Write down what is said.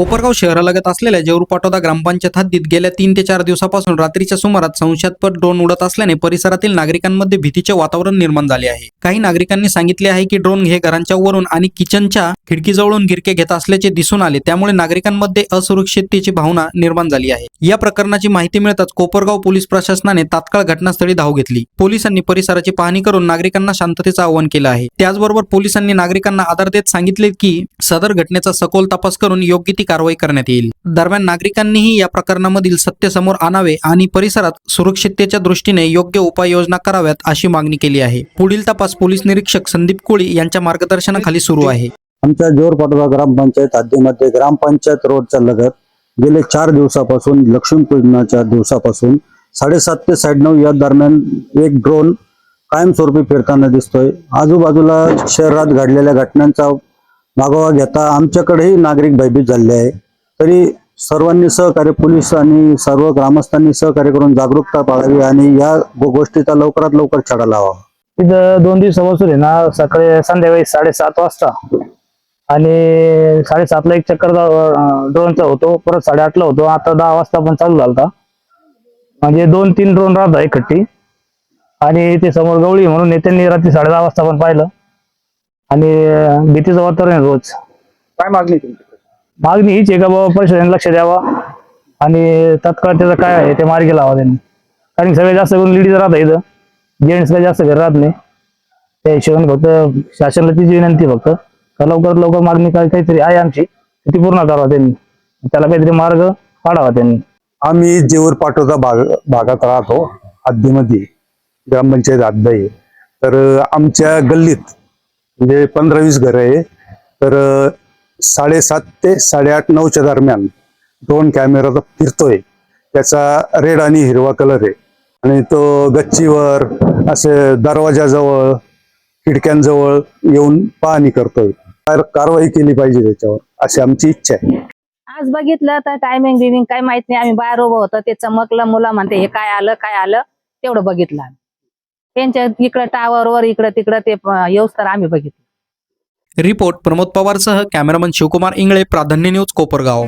कोपरगाव शहरालगत असलेल्या जेऊरपाटोदा ग्रामपंचायत हद्दीत गेल्या 3 ते 4 दिवसापासून रात्रीच्या सुमारास संशयास्पद ड्रोन उडत असल्याने परिसरातील नागरिकांमध्ये भीतीचे वातावरण निर्माण झाले आहे। काही नागरिकांनी सांगितले आहे की ड्रोन हे घरांच्या वरून आणि किचनच्या खिडकीजवळून गिरके घेत असल्याचे दिसून आले, त्यामुळे नागरिकांमध्ये असुरक्षिततेची भावना निर्माण झाली आहे। या प्रकरणाची माहिती मिळताच कोपरगाव पोलीस प्रशासनाने तात्काळ घटनास्थळी धाव घेतली। पोलिसांनी परिसराची पाहणी करून नागरिकांना शांततेचं आवाहन केलं आहे। त्याचबरोबर पोलिसांनी नागरिकांना आधार देत सांगितले की सदर घटनेचा सखोल तपास करून योग्य ती कारवाई करण्यात येईल। दरम्यान नागरिकांनीही या प्रकरणामधील सत्य समोर आणावे आणि परिसरात सुरक्षिततेच्या दृष्टीने योग्य उपाययोजना कराव्यात अशी मागणी केली आहे। पुढील तपास पोलीस निरीक्षक संदीप कोळी यांच्या मार्गदर्शनाखाली सुरू आहे। आमच्या जेऊरपाटोदा ग्रामपंचायत हद्दीमध्ये ग्रामपंचायत रोडच्या लगत गेले 4 दिवसापासून लक्ष्मीपूजनाच्या दिवसापासून 7:30 ते 9:30 या दरम्यान एक ड्रोन कायमस्वरूपी फिरताना दिसतोय। आजूबाजूला शहरात घडलेल्या घटनांचा मागोवा घेता आमच्याकडेही नागरिक भयभीत झाले आहे। तरी सर्वांनी सहकार्य, पोलीस आणि सर्व ग्रामस्थांनी सहकार्य करून जागरूकता पाळावी आणि या गोष्टीचा लवकरात लवकर छडा लावावा। इथं 2 दिवसापासून आहे ना, सकाळी संध्याकाळी 7:30 वाजता आणि 7:30ला एक चक्कर ड्रोनचा होतो, परत 8:30ला होतो, आता 10 वाजता पण चालू झाला। म्हणजे 2-3 ड्रोन राहतात एकखट्टी आणि ते समोर गवळी म्हणून नेत्यांनी रात्री 10:30 वाजता पण पाहिलं आणि भीतीचं वातावरण आहे रोज। काय मागणी तुमची? मागणी हीच आहे का बाबा परिसराने लक्ष द्यावा आणि तात्काळ त्याचं काय आहे ते मार्गी लावा त्यांनी, कारण सगळे जास्त करून लेडीज राहतात इथं, जेंट्स काही जास्त घर राहत नाही। त्या हिशोबाने फक्त शासनाला तिची विनंती फक्त लवकर लवकर मागणी काहीतरी आहे आमची, ती पूर्ण करावा त्यांनी, त्याला काहीतरी मार्ग काढावा त्यांनी। आम्ही जेऊरपाटोदा भागात राहतो, हद्दीमध्ये ग्रामपंचायत हद्द आहे। तर आमच्या गल्लीत म्हणजे 15-20 घर आहे। तर 7:30 ते 8:30-9च्या दरम्यान ड्रोन कॅमेरा फिरतोय, त्याचा रेड आणि हिरवा कलर आहे आणि तो गच्चीवर असे दरवाजाजवळ खिडक्यांजवळ येऊन पाहणी करतोय। कारवाई केली पाहिजे त्याच्यावर अशी आमची इच्छा आहे। आज बघितलं तर टायमिंग बिमिंग काय माहित नाही, आम्ही बाहेर उभं होतो, ते चमकलं, मुलं म्हणते हे काय आलं तेवढं बघितलं आम्ही। त्यांच्या इकडं टावरवर इकडं तिकडं ते येऊस तर आम्ही बघितलं। रिपोर्ट प्रमोद पवारसह कॅमेरामन शिवकुमार इंगळे, प्राधान्य न्यूज, कोपरगाव।